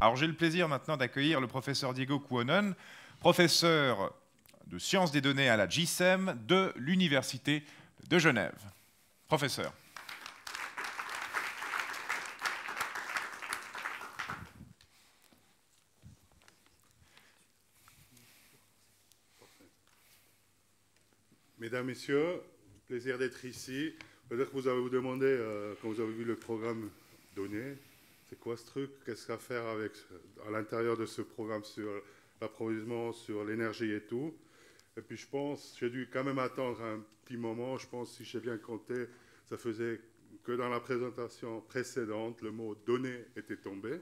Alors j'ai le plaisir maintenant d'accueillir le professeur Diego Kuonen, professeur de sciences des données à la GSEM de l'Université de Genève. Professeur. Mesdames, Messieurs, plaisir d'être ici. Peut-être que vous allez vous demander, quand vous avez vu le programme donné, c'est quoi ce truc? Qu'est-ce qu'il y a à faire à l'intérieur de ce programme sur l'approvisionnement, sur l'énergie et tout? Et puis je pense, j'ai dû quand même attendre un petit moment. Je pense, si j'ai bien compté, ça faisait que dans la présentation précédente, le mot données était tombé.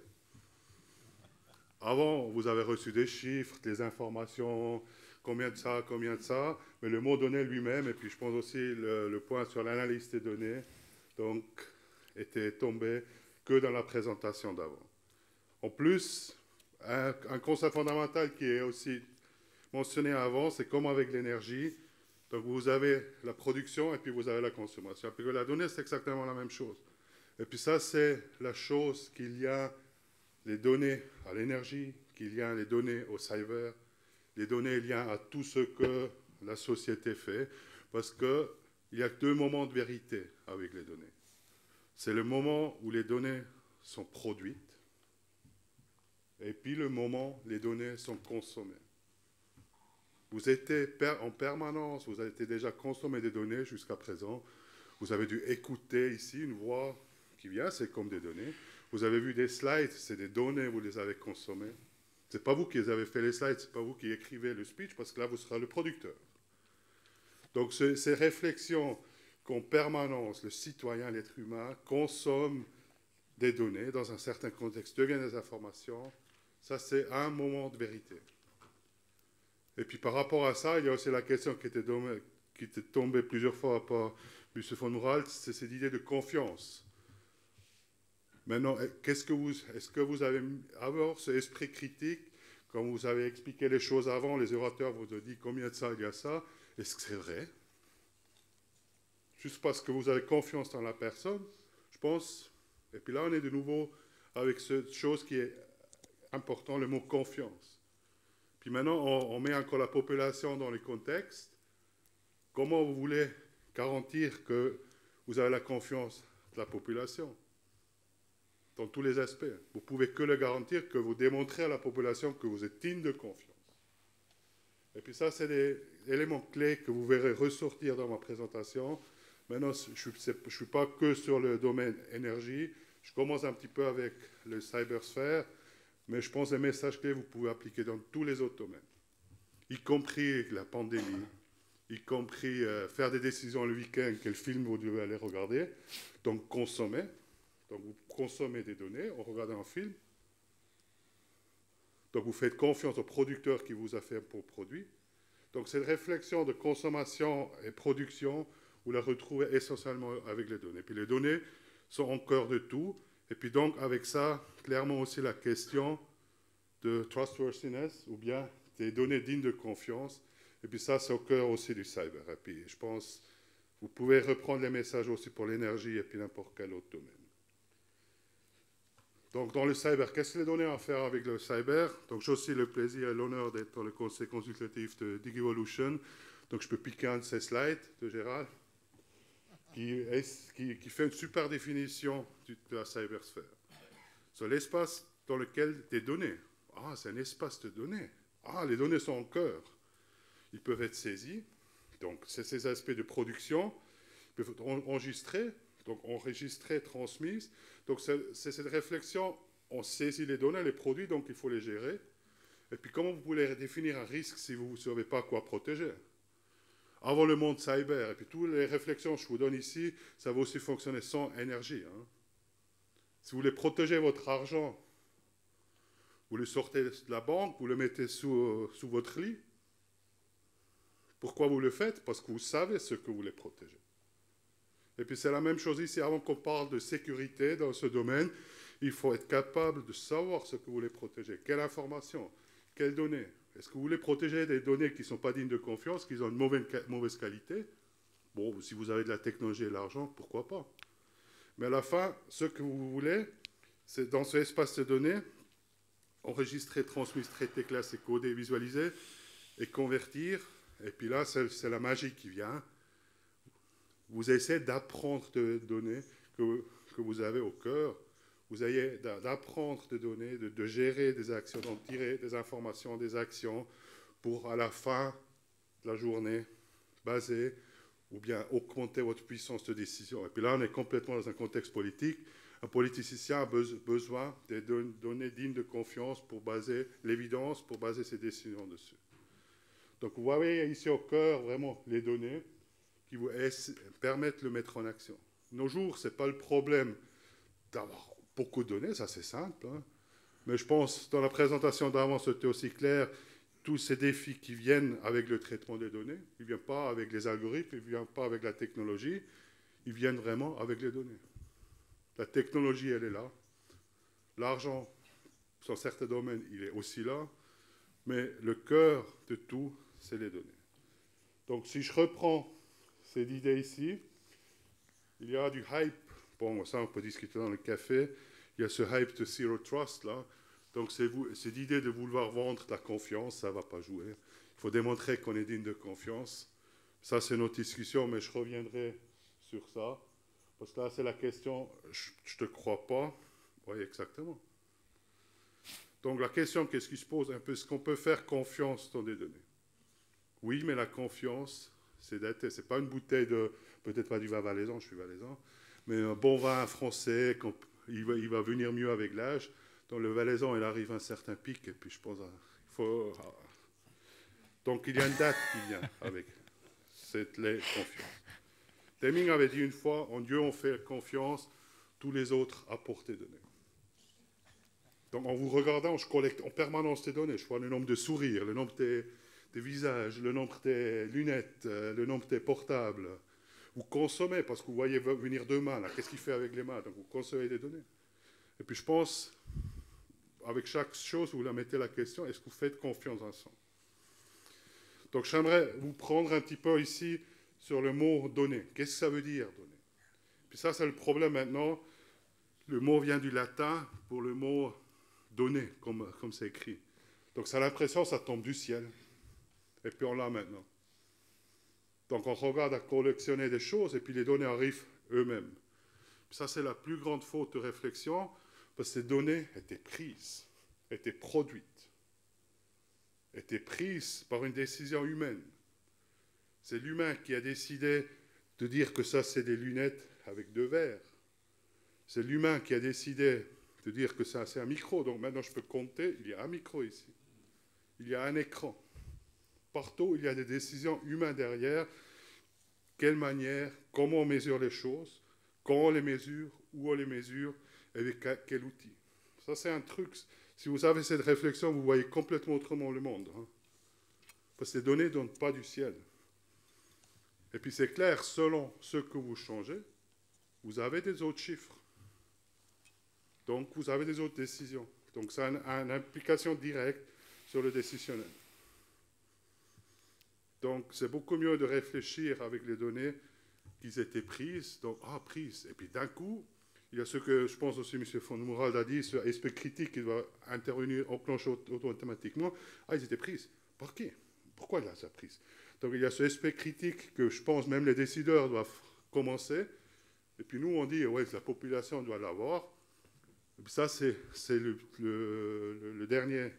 Avant, vous avez reçu des chiffres, des informations, combien de ça, mais le mot données lui-même, et puis je pense aussi le point sur l'analyse des données, donc, était tombé que dans la présentation d'avant. En plus, un concept fondamental qui est aussi mentionné avant, c'est comme avec l'énergie. Donc vous avez la production et puis vous avez la consommation. Et puis la donnée, c'est exactement la même chose. Et puis ça, c'est la chose qu'il y a les données à l'énergie, qu'il y a les données au cyber, les données liées à tout ce que la société fait, parce qu'il y a deux moments de vérité avec les données. C'est le moment où les données sont produites, et puis le moment où les données sont consommées. Vous étiez en permanence, vous avez déjà consommé des données jusqu'à présent. Vous avez dû écouter ici une voix qui vient, c'est comme des données. Vous avez vu des slides, c'est des données, vous les avez consommées. Ce n'est pas vous qui avez fait les slides, ce n'est pas vous qui écrivez le speech, parce que là, vous serez le producteur. Donc, ces réflexions qu'en permanence, le citoyen, l'être humain, consomme des données dans un certain contexte, devient des informations, ça, c'est un moment de vérité. Et puis, par rapport à ça, il y a aussi la question qui était tombée plusieurs fois par M. von Moeralt, c'est cette idée de confiance. Maintenant, est-ce que vous avez avoir ce esprit critique, quand vous avez expliqué les choses avant, les orateurs vous ont dit combien de ça il y a ça, est-ce que c'est vrai? Juste parce que vous avez confiance dans la personne, je pense. Et puis là, on est de nouveau avec cette chose qui est importante, le mot confiance. Puis maintenant, on met encore la population dans les contextes. Comment vous voulez garantir que vous avez la confiance de la population? Dans tous les aspects. Vous ne pouvez que le garantir que vous démontrez à la population que vous êtes digne de confiance. Et puis ça, c'est des éléments clés que vous verrez ressortir dans ma présentation. Maintenant, je ne suis pas que sur le domaine énergie. Je commence un petit peu avec le cybersphère, mais je pense que les messages clés, vous pouvez appliquer dans tous les autres domaines, y compris la pandémie, y compris faire des décisions le week-end, quel film vous devez aller regarder, donc consommer. Donc, vous consommez des données en regardant un film. Donc, vous faites confiance au producteur qui vous a fait un produit. Donc, cette réflexion de consommation et production, vous la retrouvez essentiellement avec les données. Puis, les données sont au cœur de tout. Et puis, donc, avec ça, clairement aussi la question de trustworthiness, ou bien des données dignes de confiance. Et puis, ça, c'est au cœur aussi du cyber. Et puis, je pense, vous pouvez reprendre les messages aussi pour l'énergie et puis n'importe quel autre domaine. Donc, dans le cyber, qu'est-ce que les données ont à faire avec le cyber? Donc, j'ai aussi le plaisir et l'honneur d'être dans le conseil consultatif de DigiVolution. Donc, je peux piquer un de ces slides de Gérald, qui fait une super définition de la cybersphère. C'est l'espace dans lequel des données. Ah, c'est un espace de données. Ah, les données sont en cœur. Ils peuvent être saisis. Donc, c'est ces aspects de production. Ils peuvent être enregistrés. Donc, enregistrées, transmises. Donc, c'est cette réflexion, on saisit les données, les produits, donc il faut les gérer. Et puis, comment vous pouvez définir un risque si vous ne savez pas quoi protéger? Avant le monde cyber, et puis toutes les réflexions que je vous donne ici, ça va aussi fonctionner sans énergie. Hein. Si vous voulez protéger votre argent, vous le sortez de la banque, vous le mettez sous votre lit. Pourquoi vous le faites? Parce que vous savez ce que vous voulez protéger. Et puis c'est la même chose ici, avant qu'on parle de sécurité dans ce domaine, il faut être capable de savoir ce que vous voulez protéger. Quelle information? Quelles données? Est-ce que vous voulez protéger des données qui ne sont pas dignes de confiance, qui ont une mauvaise qualité? Bon, si vous avez de la technologie et de l'argent, pourquoi pas? Mais à la fin, ce que vous voulez, c'est dans ce espace de données, enregistrer, transmettre, traiter, classer, coder, visualiser et convertir. Et puis là, c'est la magie qui vient. Vous essayez d'apprendre des données que vous avez au cœur. Vous essayez d'apprendre des données, de gérer des actions, d'en tirer des informations, des actions, pour à la fin de la journée, baser ou bien augmenter votre puissance de décision. Et puis là, on est complètement dans un contexte politique. Un politicien a besoin de données dignes de confiance pour baser l'évidence, pour baser ses décisions dessus. Donc vous voyez ici au cœur vraiment les données qui vous permettent de le mettre en action. Nos jours, ce n'est pas le problème d'avoir beaucoup de données, ça c'est simple. Hein. Mais je pense, dans la présentation d'avant, c'était aussi clair, tous ces défis qui viennent avec le traitement des données, ils ne viennent pas avec les algorithmes, ils ne viennent pas avec la technologie, ils viennent vraiment avec les données. La technologie, elle est là. L'argent, dans certains domaines, il est aussi là. Mais le cœur de tout, c'est les données. Donc, si je reprends cette idée ici, il y a du hype. Bon, ça, on peut discuter dans le café. Il y a ce hype de Zero Trust, là. Donc, c'est l'idée de vouloir vendre de la confiance, ça ne va pas jouer. Il faut démontrer qu'on est digne de confiance. Ça, c'est notre discussion, mais je reviendrai sur ça. Parce que là, c'est la question, je ne te crois pas. Oui, exactement. Donc, la question, qu'est-ce qui se pose un peu? Est-ce qu'on peut faire confiance dans des données? Oui, mais la confiance, c'est pas une bouteille de, peut-être pas du vin valaisan, je suis valaisan, mais un bon vin français, il va venir mieux avec l'âge. Donc le valaisan, il arrive à un certain pic, et puis je pense, donc il y a une date qui vient avec cette confiance. Deming avait dit une fois, en Dieu on fait confiance, tous les autres apportent des données. Donc en vous regardant, je collecte en permanence des données, je vois le nombre de sourires, le nombre des visages, le nombre des lunettes, le nombre des portables. Vous consommez, parce que vous voyez venir deux mains, là, qu'est-ce qu'il fait avec les mains? Donc vous consommez des données. Et puis je pense, avec chaque chose, vous la mettez la question, est-ce que vous faites confiance ensemble? Donc j'aimerais vous prendre un petit peu ici sur le mot donner. Qu'est-ce que ça veut dire, donner? Puis ça, c'est le problème maintenant. Le mot vient du latin pour le mot donner, comme c'est écrit. Donc ça a l'impression que ça tombe du ciel. Et puis on l'a maintenant. Donc on regarde à collectionner des choses et puis les données arrivent eux-mêmes. Ça, c'est la plus grande faute de réflexion, parce que ces données étaient prises, étaient produites, étaient prises par une décision humaine. C'est l'humain qui a décidé de dire que ça, c'est des lunettes avec deux verres. C'est l'humain qui a décidé de dire que ça, c'est un micro. Donc maintenant, je peux compter, il y a un micro ici. Il y a un écran. Partout, il y a des décisions humaines derrière. Quelle manière, comment on mesure les choses, quand on les mesure, où on les mesure, avec quel outil. Ça, c'est un truc. Si vous avez cette réflexion, vous voyez complètement autrement le monde. Hein. Parce que les données ne donnent pas du ciel. Et puis c'est clair, selon ce que vous changez, vous avez des autres chiffres. Donc vous avez des autres décisions. Donc ça a une implication directe sur le décisionnel. Donc c'est beaucoup mieux de réfléchir avec les données qui étaient prises. Donc, prises. Et puis d'un coup, il y a ce que je pense aussi M. von Mourad a dit, ce aspect critique qui doit intervenir, enclencher automatiquement. Ils étaient prises. Par qui? Pourquoi là, ça prise? Donc il y a ce aspect critique que je pense même les décideurs doivent commencer. Et puis nous, on dit, ouais, la population doit l'avoir. Et puis ça, c'est le dernier.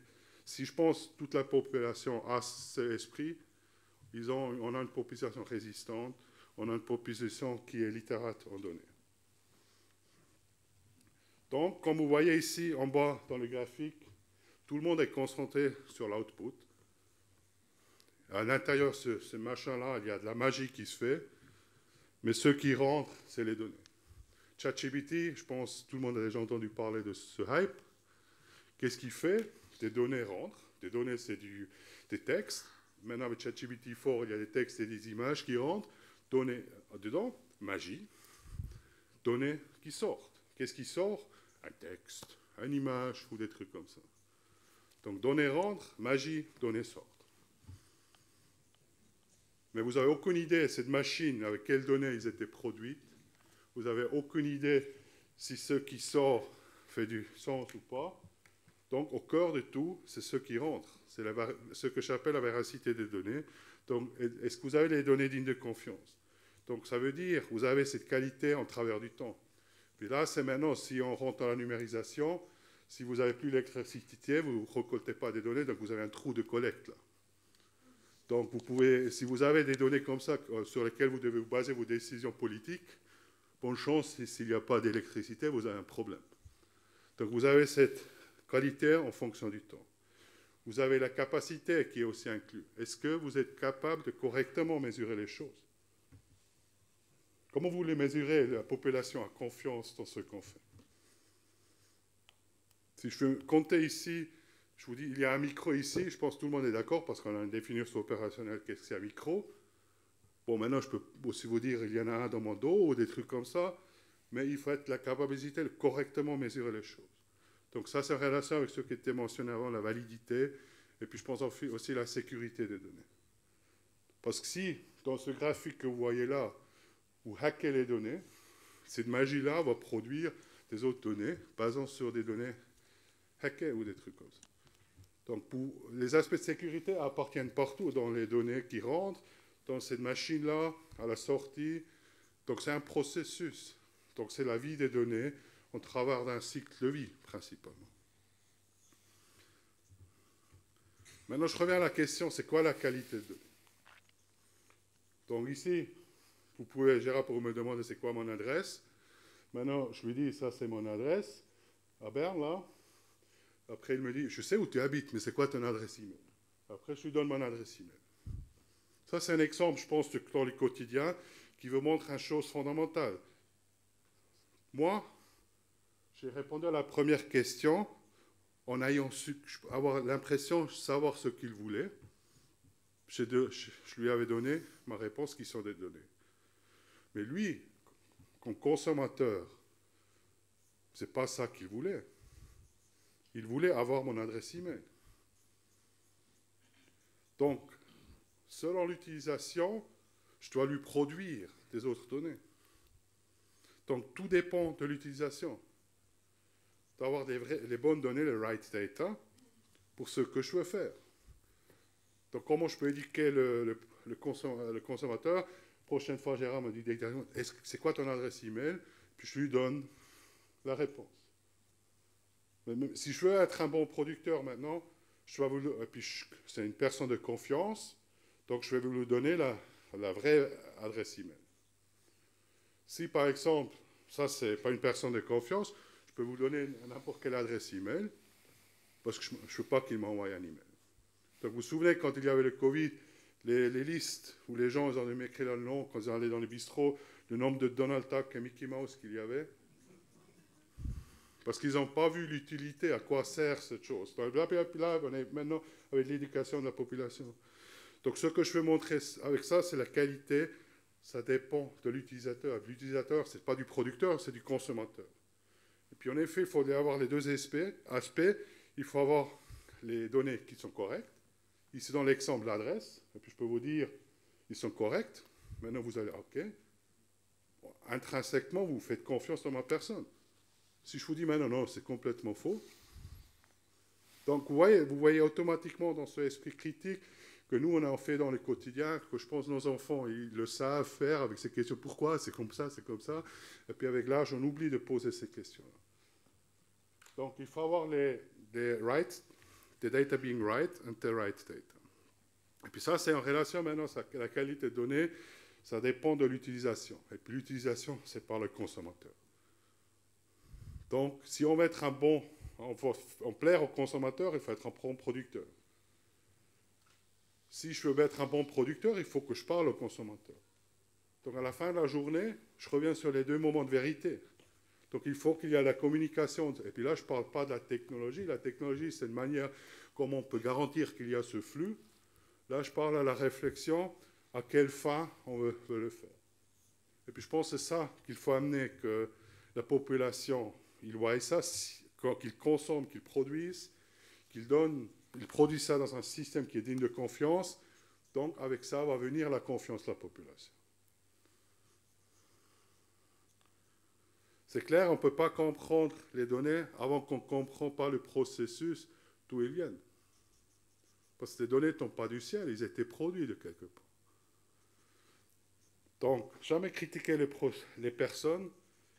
Si je pense toute la population a cet esprit, on a une population résistante, on a une population qui est littérate en données. Donc, comme vous voyez ici en bas dans le graphique, tout le monde est concentré sur l'output. À l'intérieur de ce machin-là, il y a de la magie qui se fait, mais ce qui rentre, c'est les données. ChatGPT, je pense que tout le monde a déjà entendu parler de ce hype. Qu'est-ce qu'il fait? Des données rentrent. Des données, c'est des textes. Maintenant, avec ChatGPT 4, il y a des textes et des images qui rentrent. Données dedans, magie. Données qui sortent. Qu'est-ce qui sort? Un texte, une image ou des trucs comme ça. Donc, données rentrent, magie, données sortent. Mais vous n'avez aucune idée, cette machine, avec quelles données ils étaient produites. Vous n'avez aucune idée si ce qui sort fait du sens ou pas. Donc, au cœur de tout, c'est ce qui rentre. C'est ce que j'appelle la véracité des données. Donc, est-ce que vous avez les données dignes de confiance? Donc, ça veut dire que vous avez cette qualité en travers du temps. Puis là, c'est maintenant, si on rentre dans la numérisation, si vous n'avez plus l'électricité, vous ne récoltez pas des données, donc vous avez un trou de collecte là. Donc, vous pouvez, si vous avez des données comme ça sur lesquelles vous devez baser vos décisions politiques, bonne chance, s'il n'y a pas d'électricité, vous avez un problème. Donc, vous avez cette qualité en fonction du temps. Vous avez la capacité qui est aussi inclue. Est-ce que vous êtes capable de correctement mesurer les choses? Comment vous voulez mesurer la population a confiance dans ce qu'on fait? Si je veux compter ici, je vous dis, il y a un micro ici, je pense que tout le monde est d'accord parce qu'on a une définition opérationnelle, qu'est-ce que c'est un micro. Bon, maintenant, je peux aussi vous dire, il y en a un dans mon dos ou des trucs comme ça, mais il faut être la capacité de correctement mesurer les choses. Donc ça, c'est en relation avec ce qui était mentionné avant, la validité, et puis je pense aussi la sécurité des données. Parce que si, dans ce graphique que vous voyez là, vous hackez les données, cette magie-là va produire des autres données basant sur des données hackées ou des trucs comme ça. Donc, les aspects de sécurité appartiennent partout dans les données qui rentrent, dans cette machine-là, à la sortie. Donc, c'est un processus. Donc, c'est la vie des données au travers d'un cycle de vie, principalement. Maintenant, je reviens à la question, c'est quoi la qualité de données? Donc, ici, vous pouvez, Gérard, pour me demander c'est quoi mon adresse. Maintenant, je lui dis, ça, c'est mon adresse, à Berne, là. Après, il me dit, je sais où tu habites, mais c'est quoi ton adresse email? Après, je lui donne mon adresse email. Ça, c'est un exemple, je pense, dans le quotidien, qui vous montre une chose fondamentale. Moi, j'ai répondu à la première question en ayant su avoir l'impression de savoir ce qu'il voulait. Je lui avais donné ma réponse qui sont des données. Mais lui, comme consommateur, c'est pas ça qu'il voulait. Il voulait avoir mon adresse email. Donc, selon l'utilisation, je dois lui produire des autres données. Donc, tout dépend de l'utilisation. D'avoir les bonnes données, le right data, pour ce que je veux faire. Donc, comment je peux éduquer le consommateur? Prochaine fois, Gérard me dit, c'est quoi ton adresse email? Puis je lui donne la réponse. Mais si je veux être un bon producteur maintenant, c'est une personne de confiance, donc je vais vous donner la vraie adresse email. Si par exemple, ça c'est pas une personne de confiance, je peux vous donner n'importe quelle adresse email, parce que je ne veux pas qu'il m'envoie un email. Donc vous vous souvenez quand il y avait le Covid, les listes où les gens ils ont écrit le nom, quand ils allaient dans les bistrots, le nombre de Donald Duck et Mickey Mouse qu'il y avait. Parce qu'ils n'ont pas vu l'utilité, à quoi sert cette chose. Donc, là, on est maintenant avec l'éducation de la population. Donc, ce que je veux montrer avec ça, c'est la qualité. Ça dépend de l'utilisateur. L'utilisateur, ce n'est pas du producteur, c'est du consommateur. Et puis, en effet, il faut avoir les deux aspects. Il faut avoir les données qui sont correctes. Ici, dans l'exemple, l'adresse. Et puis, je peux vous dire, ils sont corrects. Maintenant, vous allez, OK. Bon, intrinsèquement, vous faites confiance dans ma personne. Si je vous dis maintenant, non, c'est complètement faux. Donc, vous voyez automatiquement dans ce esprit critique que nous, on a fait dans le quotidien, que je pense que nos enfants, ils le savent faire avec ces questions. Pourquoi? C'est comme ça, c'est comme ça. Et puis, avec l'âge, on oublie de poser ces questions-là. Donc, il faut avoir les rights, the data being right and the right data. Et puis ça, c'est en relation maintenant, la qualité de données, ça dépend de l'utilisation. Et puis l'utilisation, c'est par le consommateur. Donc, si on veut être on plaire au consommateur, il faut être un bon producteur. Si je veux être un bon producteur, il faut que je parle au consommateur. Donc, à la fin de la journée, je reviens sur les deux moments de vérité. Donc, il faut qu'il y ait la communication. Et puis là, je ne parle pas de la technologie. La technologie, c'est une manière comment on peut garantir qu'il y a ce flux. Là, je parle à la réflexion, à quelle fin on veut le faire. Et puis, je pense que c'est ça qu'il faut amener, que la population, ils voient ça, qu'ils consomment, qu'ils produisent, qu'ils produisent ça dans un système qui est digne de confiance. Donc, avec ça va venir la confiance de la population. C'est clair, on ne peut pas comprendre les données avant qu'on ne comprend pas le processus d'où ils viennent. Parce que les données ne tombent pas du ciel, ils étaient produits de quelque part. Donc, jamais critiquer les personnes,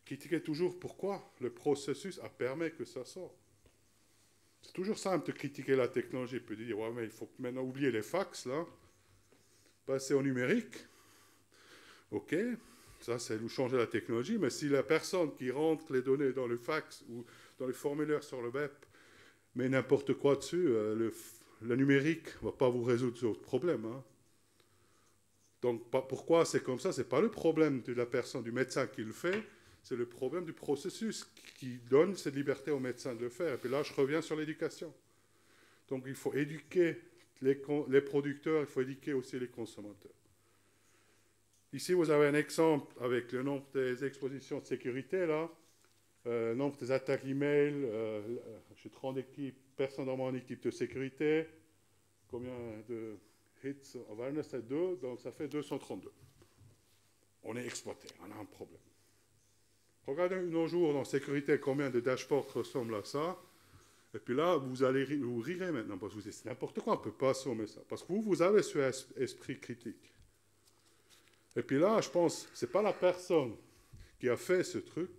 critiquer toujours pourquoi le processus a permis que ça sorte. C'est toujours simple de critiquer la technologie, puis de dire, ouais, mais il faut maintenant oublier les fax, là, passer au numérique. Ok, ça c'est nous changer la technologie, mais si la personne qui rentre les données dans le fax ou dans les formulaires sur le web met n'importe quoi dessus, le numérique ne va pas vous résoudre ce problème. Hein. Donc pourquoi c'est comme ça? Ce n'est pas le problème de la personne, du médecin qui le fait, c'est le problème du processus qui donne cette liberté au médecin de le faire. Et puis là, je reviens sur l'éducation. Donc il faut éduquer les producteurs, il faut éduquer aussi les consommateurs. Ici, vous avez un exemple avec le nombre des expositions de sécurité, là, le nombre des attaques email, j'ai 30 personnes dans mon équipe de sécurité, combien de hits awareness, c'est 2, donc ça fait 232. On est exploité, on a un problème. Regardez nos jours dans sécurité combien de dashboards ressemblent à ça. Et puis là, vous allez vous rirez maintenant, parce que vous dites c'est n'importe quoi, on ne peut pas assommer ça. Parce que vous avez ce esprit critique. Et puis là, je pense, ce n'est pas la personne qui a fait ce truc,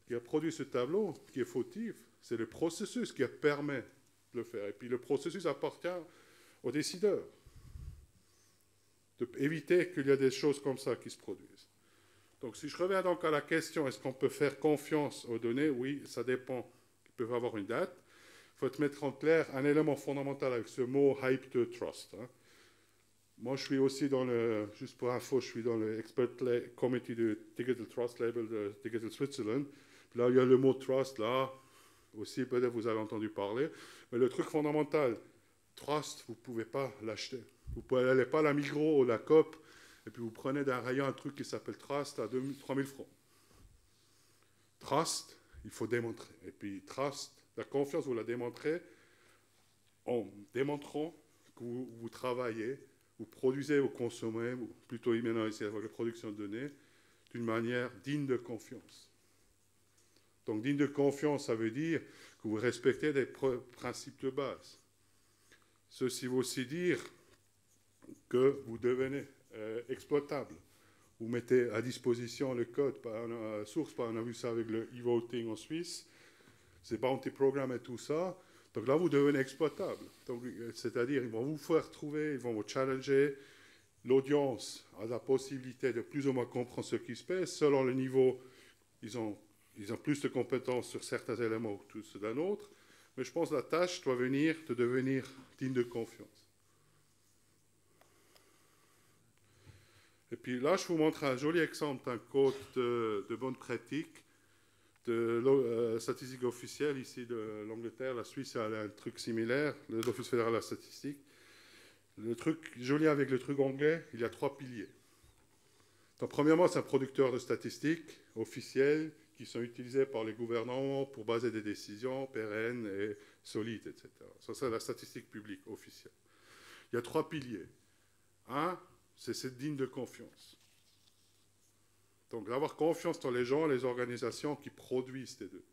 qui a produit ce tableau, qui est fautif, c'est le processus qui permet de le faire. Et puis le processus appartient aux décideurs, d'éviter qu'il y ait des choses comme ça qui se produisent. Donc si je reviens donc à la question, est-ce qu'on peut faire confiance aux données? Oui, ça dépend. Ils peuvent avoir une date. Il faut te mettre en clair un élément fondamental avec ce mot hype to trust. Hein. Moi, je suis aussi dans le, juste pour info, je suis dans le Expert Committee du Digital Trust Label de Digital Switzerland. Puis là, il y a le mot trust, là, aussi, peut-être vous avez entendu parler. Mais le truc fondamental, trust, vous ne pouvez pas l'acheter. Vous n'allez pas à la Migros ou la Coop, et puis vous prenez d'un rayon un truc qui s'appelle trust à 3 000 francs. Trust, il faut démontrer. Et puis trust, la confiance, vous la démontrez en démontrant que vous travaillez, vous produisez, vous consommez, ou plutôt maintenant ici avec la production de données, d'une manière digne de confiance. Donc digne de confiance, ça veut dire que vous respectez des principes de base. Ceci veut aussi dire que vous devenez exploitable. Vous mettez à disposition le code par une source, on a vu ça avec le e-voting en Suisse, c'est bounty programme et tout ça. Donc là, vous devenez exploitable. C'est-à-dire, ils vont vous faire trouver, ils vont vous challenger. L'audience a la possibilité de plus ou moins comprendre ce qui se passe. Selon le niveau, ils ont plus de compétences sur certains éléments que ceux d'un autre. Mais je pense que la tâche doit venir de devenir digne de confiance. Et puis là, je vous montre un joli exemple d'un code de bonne pratique de statistique officielle ici de l'Angleterre. La Suisse a un truc similaire, l'Office fédéral de la statistique. Le truc joli avec le truc anglais, il y a 3 piliers. Donc, premièrement, c'est un producteur de statistiques officielles qui sont utilisées par les gouvernements pour baser des décisions pérennes et solides, etc. Ça, c'est la statistique publique officielle. Il y a 3 piliers. Un, c'est cette digne de confiance. Donc, d'avoir confiance dans les gens, les organisations qui produisent ces données.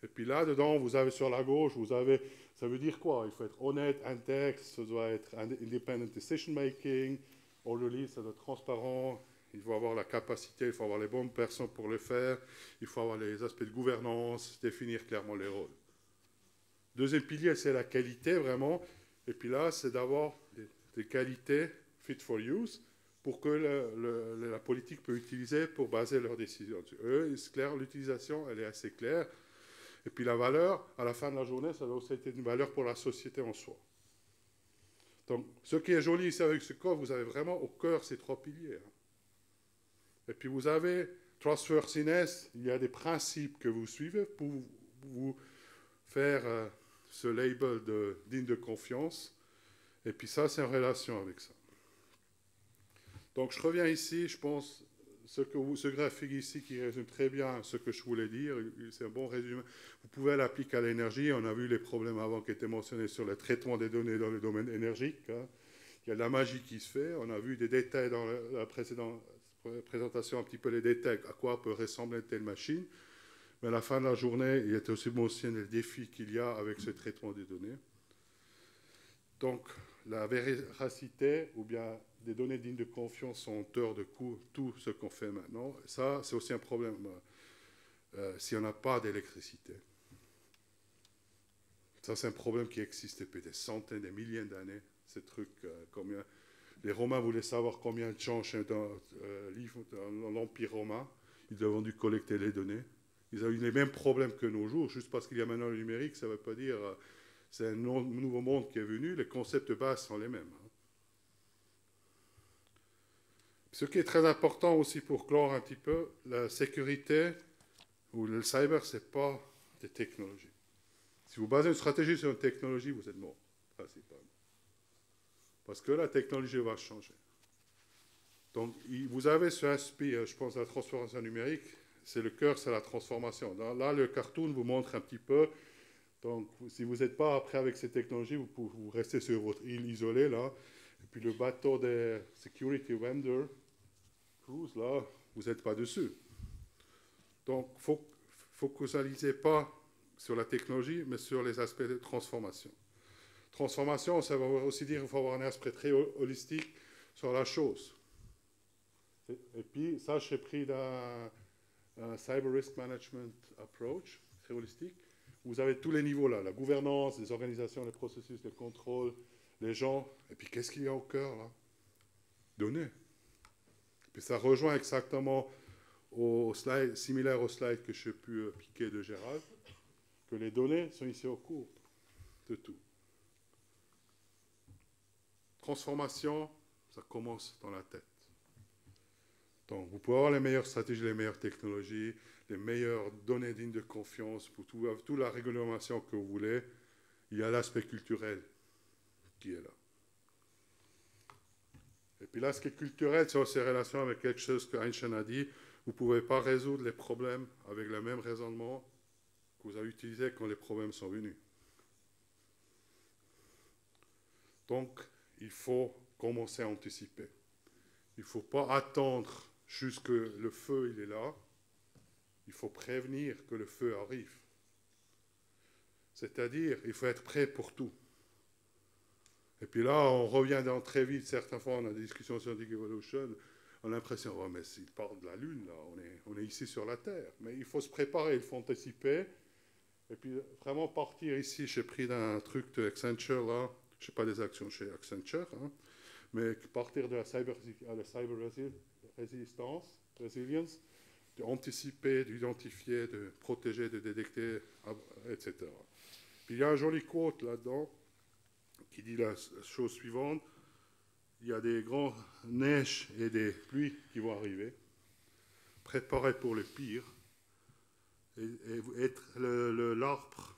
Et puis là-dedans, vous avez sur la gauche, ça veut dire quoi? Il faut être honnête, intègre, ça doit être independent decision making, orderly, ça doit être transparent, il faut avoir la capacité, il faut avoir les bonnes personnes pour le faire, il faut avoir les aspects de gouvernance, définir clairement les rôles. Deuxième pilier, c'est la qualité, vraiment. Et puis là, c'est d'avoir des qualités fit for use, pour que la politique peut utiliser pour baser leurs décisions. Eux, c'est clair, l'utilisation, elle est assez claire. Et puis la valeur, à la fin de la journée, ça doit aussi être une valeur pour la société en soi. Donc, ce qui est joli ici avec ce code, vous avez vraiment au cœur ces 3 piliers. Et puis vous avez trustworthiness, il y a des principes que vous suivez pour vous faire ce label de digne de confiance. Et puis ça, c'est en relation avec ça. Donc je reviens ici, je pense, ce graphique ici qui résume très bien ce que je voulais dire, c'est un bon résumé. Vous pouvez l'appliquer à l'énergie, on a vu les problèmes avant qui étaient mentionnés sur le traitement des données dans le domaine énergique. Hein. Il y a de la magie qui se fait, on a vu des détails dans la précédente présentation un petit peu les détails, à quoi peut ressembler une telle machine. Mais à la fin de la journée, il était aussi mentionné le défi qu'il y a avec ce traitement des données. Donc, la véracité ou bien des données dignes de confiance sont hors de coût, tout ce qu'on fait maintenant. Ça, c'est aussi un problème si on n'a pas d'électricité. Ça, c'est un problème qui existe depuis des centaines, des milliers d'années. Ces trucs, combien... Les Romains voulaient savoir combien de gens dans l'Empire romain. Ils ont dû collecter les données. Ils ont eu les mêmes problèmes que nos jours. Juste parce qu'il y a maintenant le numérique, ça ne veut pas dire c'est un nouveau monde qui est venu. Les concepts de base sont les mêmes. Ce qui est très important aussi pour clore un petit peu, la sécurité ou le cyber, ce n'est pas des technologies. Si vous basez une stratégie sur une technologie, vous êtes mort, principalement. Parce que la technologie va changer. Donc, vous avez ce aspect, je pense, de la transformation numérique, c'est le cœur, c'est la transformation. Là, le cartoon vous montre un petit peu. Donc, si vous n'êtes pas après avec ces technologies, vous restez sur votre île isolée, là. Et puis, le bateau des security vendors, cruise, là, vous n'êtes pas dessus. Donc, il ne focalisez pas sur la technologie, mais sur les aspects de transformation. Transformation, ça va aussi dire qu'il faut avoir un aspect très holistique sur la chose. Et puis, ça, j'ai pris d'un Cyber Risk Management Approach, très holistique. Vous avez tous les niveaux là, la gouvernance, les organisations, les processus, les contrôles, les gens. Et puis, qu'est-ce qu'il y a au cœur, là? Données. Et puis, ça rejoint exactement au slide, similaire au slide que j'ai pu piquer de Gérald, que les données sont ici au cours de tout. Transformation, ça commence dans la tête. Donc, vous pouvez avoir les meilleures stratégies, les meilleures technologies, les meilleures données dignes de confiance pour toute la réglementation que vous voulez. Il y a l'aspect culturel qui est là. Et puis l'aspect culturel, c'est aussi en relation avec quelque chose que Einstein a dit. Vous ne pouvez pas résoudre les problèmes avec le même raisonnement que vous avez utilisé quand les problèmes sont venus. Donc, il faut commencer à anticiper. Il ne faut pas attendre jusque le feu il est là. Il faut prévenir que le feu arrive. C'est-à-dire, il faut être prêt pour tout. Et puis là, on revient dans très vite, certaines fois, on a des discussions sur Dig Evolution, on a l'impression, oh, mais s'il parle de la Lune, là, on est ici sur la Terre. Mais il faut se préparer, il faut anticiper. Et puis, vraiment partir ici, j'ai pris d'un truc de Accenture, là, je ne sais pas des actions chez Accenture, hein, mais partir de la cyber resilience, d'anticiper, d'identifier, de protéger, de détecter, etc. Puis il y a un joli quote là-dedans qui dit la chose suivante. Il y a des grands neiges et des pluies qui vont arriver. Préparez pour le pire et être l'arbre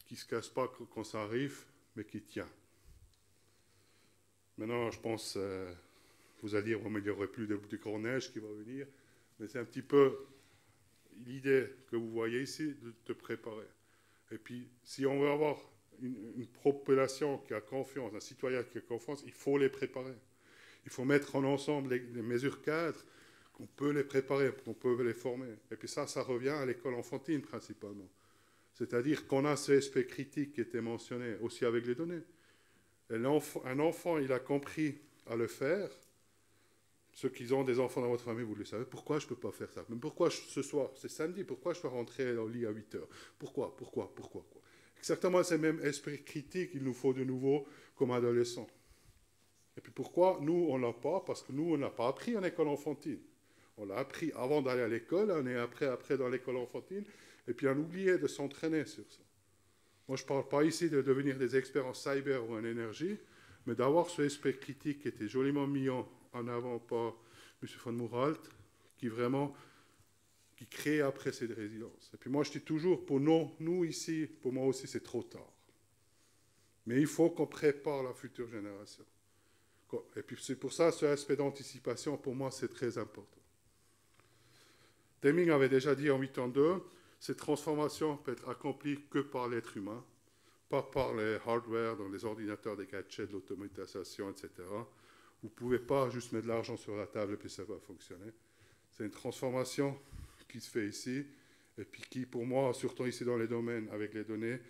qui ne se casse pas quand ça arrive, mais qui tient. Maintenant, je pense, vous allez dire, oh, mais il n'y aurait plus de grands neiges qui vont venir, mais c'est un petit peu l'idée que vous voyez ici, de te préparer. Et puis, si on veut avoir une population qui a confiance, un citoyen qui a confiance, il faut les préparer. Il faut mettre en ensemble les mesures cadres, qu'on peut les préparer, qu'on peut les former. Et puis ça revient à l'école enfantine principalement. C'est-à-dire qu'on a ce aspect critique qui était mentionné aussi avec les données. Un enfant, il a compris à le faire. Ceux qui ont des enfants dans votre famille, vous le savez. Pourquoi je ne peux pas faire ça? Mais pourquoi ce soir, c'est samedi, pourquoi je dois rentrer au lit à 8 heures? Pourquoi Exactement ce même esprit critique qu'il nous faut de nouveau comme adolescents. Et puis pourquoi nous, on ne l'a pas? Parce que nous, on n'a pas appris en école enfantine. On l'a appris avant d'aller à l'école, on est après dans l'école enfantine, et puis on a oublié de s'entraîner sur ça. Moi, je ne parle pas ici de devenir des experts en cyber ou en énergie, mais d'avoir ce esprit critique qui était joliment mis en avant par M. von Moeralt, qui crée après cette résilience. Et puis moi, je dis toujours, pour nous ici, pour moi aussi, c'est trop tard. Mais il faut qu'on prépare la future génération. Et puis c'est pour ça, ce aspect d'anticipation, pour moi, c'est très important. Deming avait déjà dit en 82, cette transformation peut être accomplie que par l'être humain, pas par les hardware, donc les ordinateurs, des gadgets, l'automatisation, etc. Vous ne pouvez pas juste mettre de l'argent sur la table et puis ça va fonctionner. C'est une transformation qui se fait ici et puis qui, pour moi, surtout ici dans les domaines avec les données,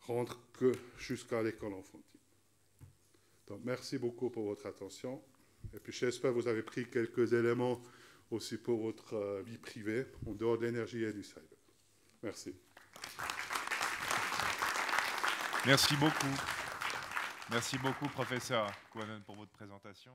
rentre que jusqu'à l'école enfantine. Donc, merci beaucoup pour votre attention. Et puis, j'espère que vous avez pris quelques éléments aussi pour votre vie privée, en dehors de l'énergie et du cyber. Merci. Merci beaucoup. Merci beaucoup, professeur Kuonen, pour votre présentation.